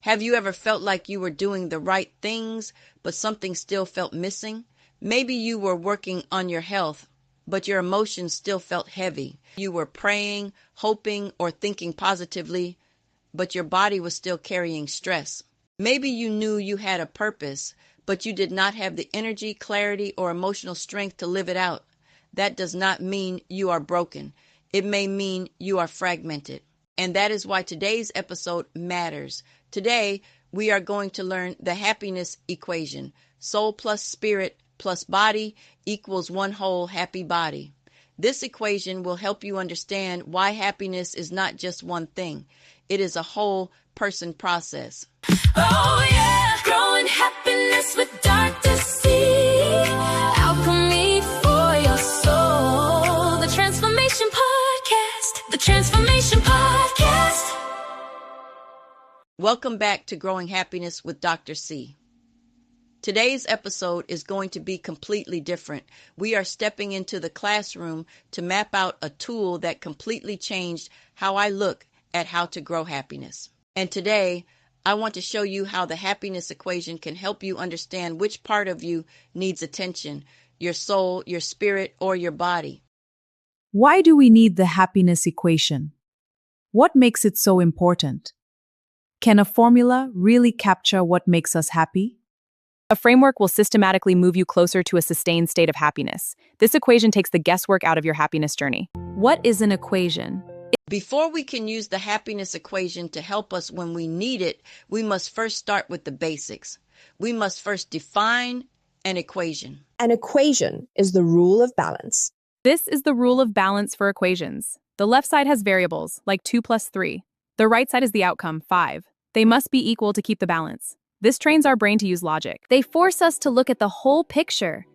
Have you ever felt like you were doing the right things, but something still felt missing? Maybe you were working on your health, but your emotions still felt heavy. You were praying, hoping, or thinking positively, but your body was still carrying stress. Maybe you knew you had a purpose, but you did not have the energy, clarity, or emotional strength to live it out. That does not mean you are broken. It may mean you are fragmented. And that is why today's episode matters. Today, we are going to learn the happiness equation. Soul plus spirit plus body equals one whole happy body. This equation will help you understand why happiness is not just one thing. It is a whole person process. Oh yeah, growing happiness with Dr. C. Alchemy for your soul. The Transformation Podcast. The Transformation Podcast. Welcome back to Growing Happiness with Dr. C. Today's episode is going to be completely different. We are stepping into the classroom to map out a tool that completely changed how I look at how to grow happiness. And today, I want to show you how the happiness equation can help you understand which part of you needs attention, your soul, your spirit, or your body. Why do we need the happiness equation? What makes it so important? Can a formula really capture what makes us happy? A framework will systematically move you closer to a sustained state of happiness. This equation takes the guesswork out of your happiness journey. What is an equation? Before we can use the happiness equation to help us when we need it, we must first start with the basics. We must first define an equation. An equation is the rule of balance. This is the rule of balance for equations. The left side has variables, like 2 plus 3. The right side is the outcome, 5. They must be equal to keep the balance. This trains our brain to use logic. They force us to look at the whole picture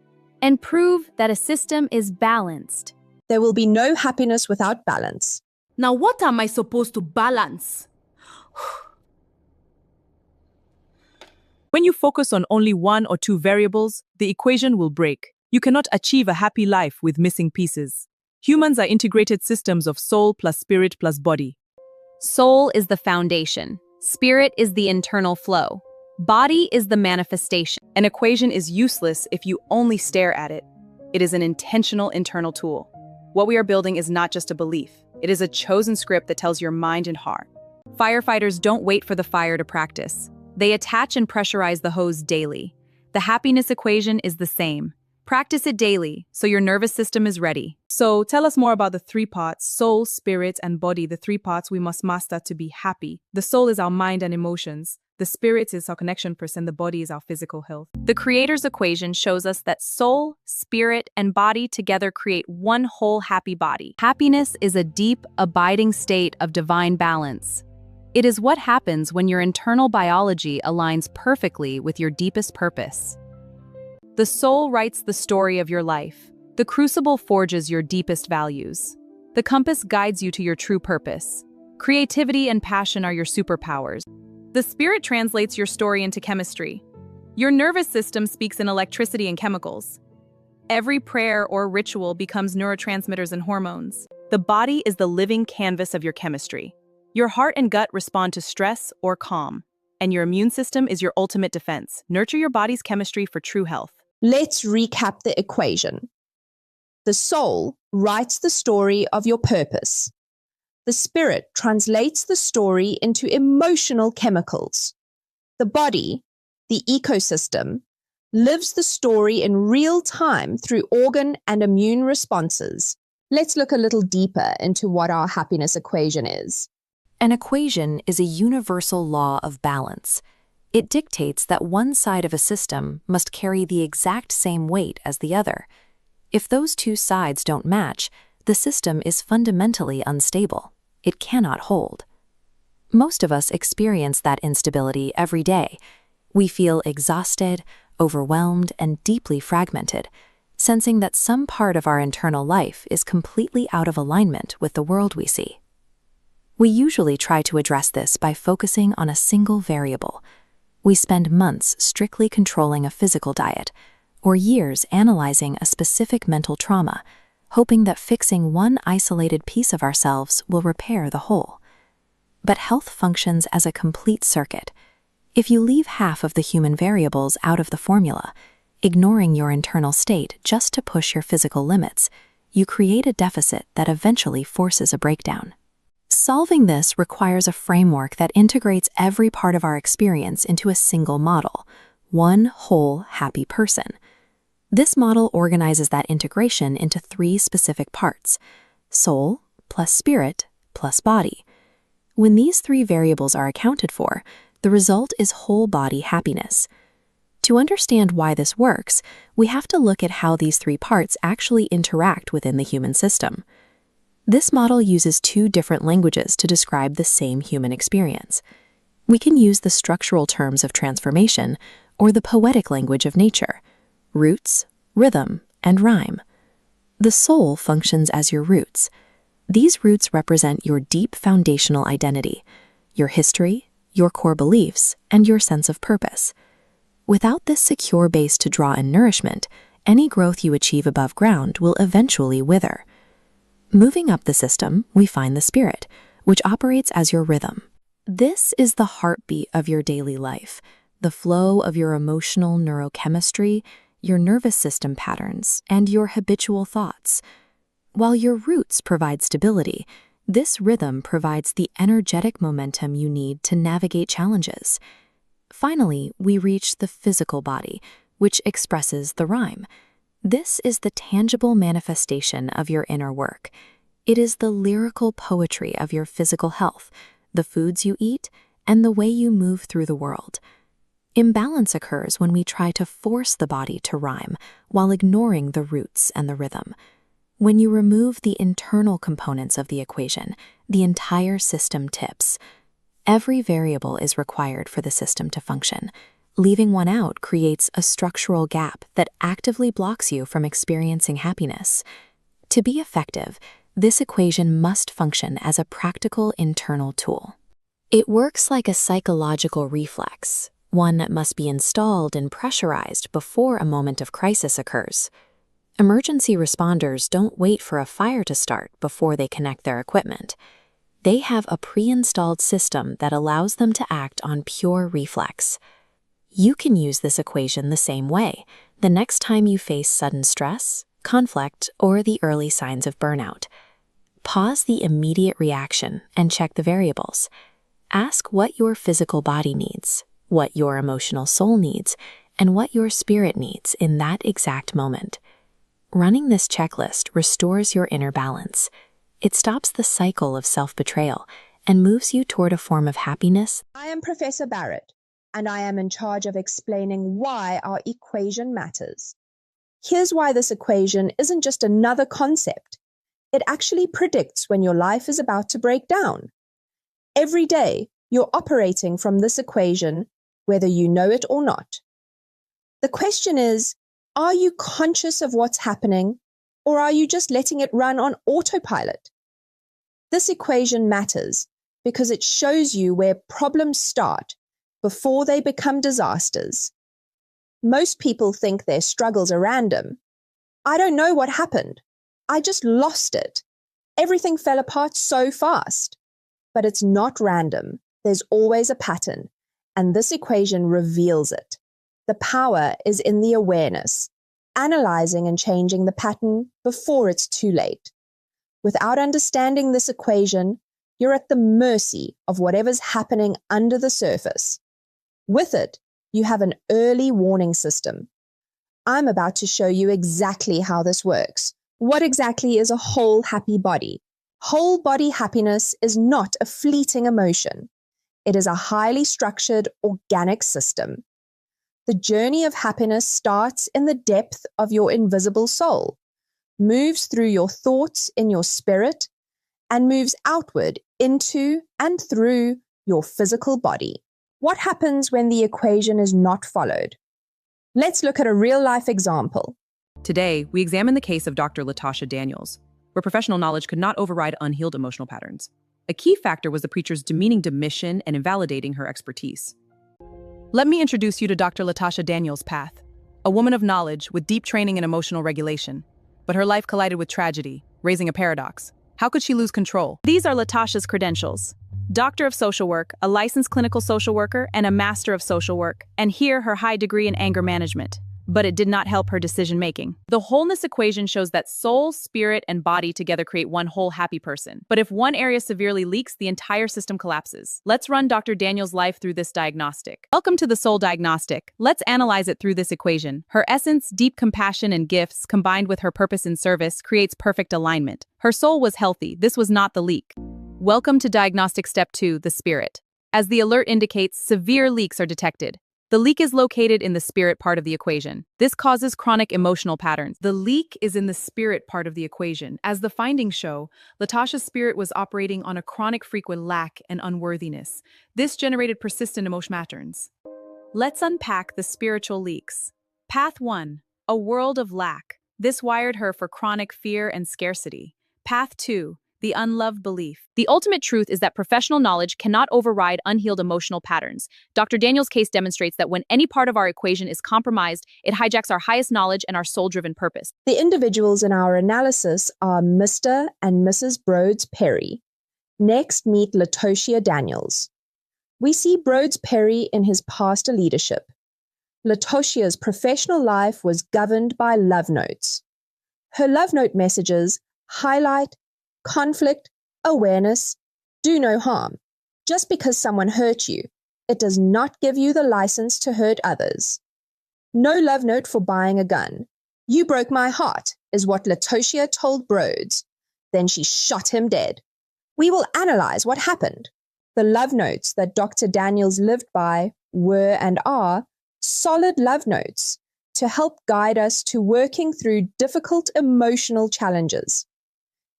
and prove that a system is balanced. There will be no happiness without balance. Now, what am I supposed to balance? When you focus on only one or two variables, the equation will break. You cannot achieve a happy life with missing pieces. Humans are integrated systems of soul plus spirit plus body. Soul is the foundation. Spirit is the internal flow. Body is the manifestation. An equation is useless if you only stare at it. It is an intentional internal tool. What we are building is not just a belief. It is a chosen script that tells your mind and heart. Firefighters don't wait for the fire to practice. They attach and pressurize the hose daily. The happiness equation is the same. Practice it daily so your nervous system is ready. So tell us more about the three parts, soul, spirit, and body, the three parts we must master to be happy. The soul is our mind and emotions. The spirit is our connection person. The body is our physical health. The Creator's equation shows us that soul, spirit, and body together create one whole happy body. Happiness is a deep, abiding state of divine balance. It is what happens when your internal biology aligns perfectly with your deepest purpose. The soul writes the story of your life. The crucible forges your deepest values. The compass guides you to your true purpose. Creativity and passion are your superpowers. The spirit translates your story into chemistry. Your nervous system speaks in electricity and chemicals. Every prayer or ritual becomes neurotransmitters and hormones. The body is the living canvas of your chemistry. Your heart and gut respond to stress or calm. And your immune system is your ultimate defense. Nurture your body's chemistry for true health. Let's recap the equation. The soul writes the story of your purpose. The spirit translates the story into emotional chemicals. The body, the ecosystem, lives the story in real time through organ and immune responses. Let's look a little deeper into what our happiness equation is. An equation is a universal law of balance. It dictates that one side of a system must carry the exact same weight as the other. If those two sides don't match, the system is fundamentally unstable. It cannot hold. Most of us experience that instability every day. We feel exhausted, overwhelmed, and deeply fragmented, sensing that some part of our internal life is completely out of alignment with the world we see. We usually try to address this by focusing on a single variable. We spend months strictly controlling a physical diet, or years analyzing a specific mental trauma, hoping that fixing one isolated piece of ourselves will repair the whole. But health functions as a complete circuit. If you leave half of the human variables out of the formula, ignoring your internal state just to push your physical limits, you create a deficit that eventually forces a breakdown. Solving this requires a framework that integrates every part of our experience into a single model, one whole happy person. This model organizes that integration into 3 specific parts: soul plus spirit plus body. When these 3 variables are accounted for, the result is whole body happiness. To understand why this works, we have to look at how these 3 parts actually interact within the human system. This model uses 2 different languages to describe the same human experience. We can use the structural terms of transformation or the poetic language of nature: roots, rhythm, and rhyme. The soul functions as your roots. These roots represent your deep foundational identity, your history, your core beliefs, and your sense of purpose. Without this secure base to draw in nourishment, any growth you achieve above ground will eventually wither. Moving up the system, we find the spirit, which operates as your rhythm. This is the heartbeat of your daily life, the flow of your emotional neurochemistry, your nervous system patterns, and your habitual thoughts. While your roots provide stability, this rhythm provides the energetic momentum you need to navigate challenges. Finally, we reach the physical body, which expresses the rhyme. This is the tangible manifestation of your inner work. It is the lyrical poetry of your physical health, the foods you eat, and the way you move through the world. Imbalance occurs when we try to force the body to rhyme while ignoring the roots and the rhythm. When you remove the internal components of the equation, the entire system tips. Every variable is required for the system to function. Leaving one out creates a structural gap that actively blocks you from experiencing happiness. To be effective, this equation must function as a practical internal tool. It works like a psychological reflex, one that must be installed and pressurized before a moment of crisis occurs. Emergency responders don't wait for a fire to start before they connect their equipment. They have a pre-installed system that allows them to act on pure reflex. You can use this equation the same way the next time you face sudden stress, conflict, or the early signs of burnout. Pause the immediate reaction and check the variables. Ask what your physical body needs, what your emotional soul needs, and what your spirit needs in that exact moment. Running this checklist restores your inner balance. It stops the cycle of self-betrayal and moves you toward a form of happiness. I am Professor Barrett, and I am in charge of explaining why our equation matters. Here's why this equation isn't just another concept. It actually predicts when your life is about to break down. Every day, you're operating from this equation, whether you know it or not. The question is, are you conscious of what's happening, or are you just letting it run on autopilot? This equation matters because it shows you where problems start before they become disasters. Most people think their struggles are random. I don't know what happened. I just lost it. Everything fell apart so fast. But it's not random. There's always a pattern, and this equation reveals it. The power is in the awareness, analyzing and changing the pattern before it's too late. Without understanding this equation, you're at the mercy of whatever's happening under the surface. With it, you have an early warning system. I'm about to show you exactly how this works. What exactly is a whole happy body? Whole body happiness is not a fleeting emotion. It is a highly structured, organic system. The journey of happiness starts in the depth of your invisible soul, moves through your thoughts in your spirit, and moves outward into and through your physical body. What happens when the equation is not followed? Let's look at a real-life example. Today, we examine the case of Dr. Latoshia Daniels, where professional knowledge could not override unhealed emotional patterns. A key factor was the preacher's demeaning demission and invalidating her expertise. Let me introduce you to Dr. Latoshia Daniels' path, a woman of knowledge with deep training in emotional regulation. But her life collided with tragedy, raising a paradox. How could she lose control? These are Latoshia's credentials. Doctor of Social Work, a licensed clinical social worker, and a Master of Social Work, and here her high degree in anger management. But it did not help her decision-making. The wholeness equation shows that soul, spirit, and body together create one whole happy person. But if one area severely leaks, the entire system collapses. Let's run Dr. Daniels' life through this diagnostic. Welcome to the Soul Diagnostic. Let's analyze it through this equation. Her essence, deep compassion, and gifts, combined with her purpose in service, creates perfect alignment. Her soul was healthy. This was not the leak. Welcome to Diagnostic Step 2, the spirit. As the alert indicates, severe leaks are detected. The leak is located in the spirit part of the equation. This causes chronic emotional patterns. The leak is in the spirit part of the equation. As the findings show, Latoshia's spirit was operating on a chronic frequent lack and unworthiness. This generated persistent emotional patterns. Let's unpack the spiritual leaks. Path 1, a world of lack. This wired her for chronic fear and scarcity. Path 2, the unloved belief. The ultimate truth is that professional knowledge cannot override unhealed emotional patterns. Dr. Daniels' case demonstrates that when any part of our equation is compromised, it hijacks our highest knowledge and our soul-driven purpose. The individuals in our analysis are Mr. and Mrs. Brodes Perry. Next, meet Latoshia Daniels. We see Brodes Perry in his pastor leadership. Latoshia's professional life was governed by love notes. Her love note messages highlight conflict, awareness, do no harm. Just because someone hurt you, it does not give you the license to hurt others. No love note for buying a gun. You broke my heart, is what Latoshia told Brodes. Then she shot him dead. We will analyze what happened. The love notes that Dr. Daniels lived by were and are solid love notes to help guide us to working through difficult emotional challenges.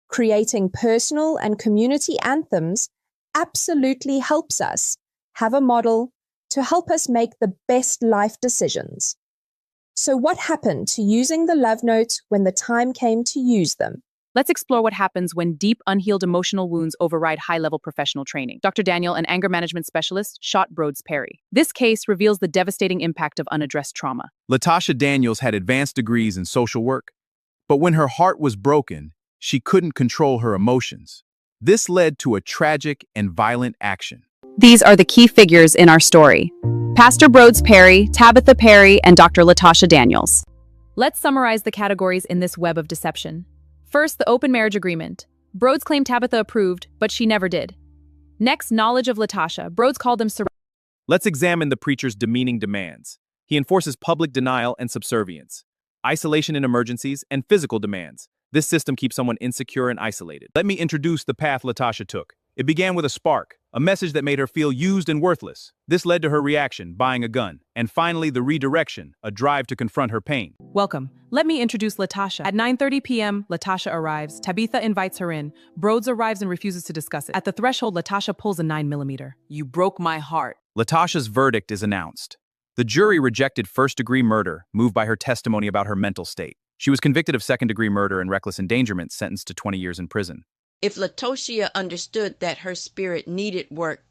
Creating personal and community anthems absolutely helps us have a model to help us make the best life decisions. So what happened to using the love notes when the time came to use them? Let's explore what happens when deep, unhealed emotional wounds override high-level professional training. Dr. Daniel, an anger management specialist, shot Brodes Perry. This case reveals the devastating impact of unaddressed trauma. Latoshia Daniels had advanced degrees in social work, but when her heart was broken, she couldn't control her emotions. This led to a tragic and violent action. These are the key figures in our story: Pastor Brodes Perry, Tabitha Perry, and Dr. Latosha Daniels. Let's summarize the categories in this web of deception. First, the open marriage agreement. Brodes claimed Tabitha approved, but she never did. Next, knowledge of Latosha. Brodes called them Let's examine the preacher's demeaning demands. He enforces public denial and subservience, isolation in emergencies, and physical demands. This system keeps someone insecure and isolated. Let me introduce the path Latosha took. It began with a spark, a message that made her feel used and worthless. This led to her reaction, buying a gun. And finally, the redirection, a drive to confront her pain. Welcome. Let me introduce Latosha. At 9:30 p.m., Latosha arrives. Tabitha invites her in. Brodes arrives and refuses to discuss it. At the threshold, Latosha pulls a 9mm. You broke my heart. Latosha's verdict is announced. The jury rejected first-degree murder, moved by her testimony about her mental state. She was convicted of second-degree murder and reckless endangerment, sentenced to 20 years in prison. If Latoshia understood that her spirit needed work,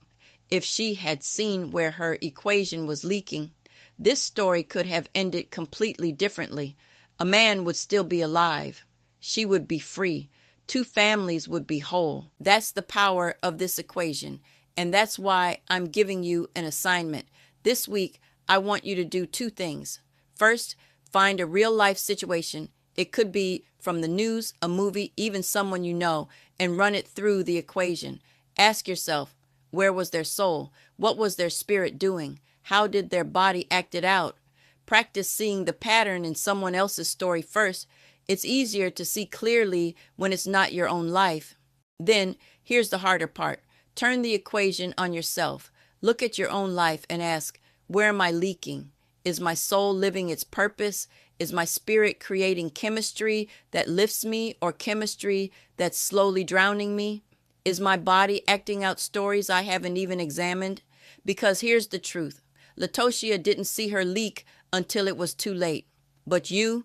if she had seen where her equation was leaking, this story could have ended completely differently. A man would still be alive. She would be free. 2 families would be whole. That's the power of this equation. And that's why I'm giving you an assignment. This week, I want you to do 2 things. First, find a real-life situation. It could be from the news, a movie, even someone you know, and run it through the equation. Ask yourself, where was their soul? What was their spirit doing? How did their body act it out? Practice seeing the pattern in someone else's story first. It's easier to see clearly when it's not your own life. Then, here's the harder part. Turn the equation on yourself. Look at your own life and ask, where am I leaking? Is my soul living its purpose? Is my spirit creating chemistry that lifts me or chemistry that's slowly drowning me? Is my body acting out stories I haven't even examined? Because here's the truth. Latoshia didn't see her leak until it was too late. But you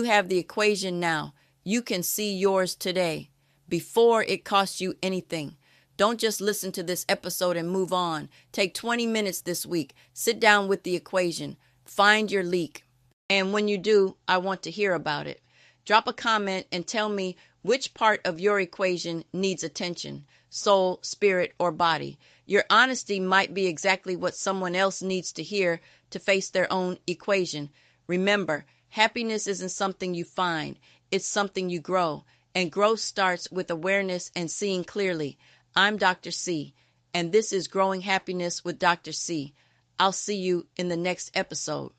have the equation now. You can see yours today, before it costs you anything. Don't just listen to this episode and move on. Take 20 minutes this week. Sit down with the equation. Find your leak. And when you do, I want to hear about it. Drop a comment and tell me which part of your equation needs attention. soul, spirit, or body. Your honesty might be exactly what someone else needs to hear to face their own equation. Remember, happiness isn't something you find, it's something you grow. And growth starts with awareness and seeing clearly. I'm Dr. C, and this is Growing Happiness with Dr. C. I'll see you in the next episode.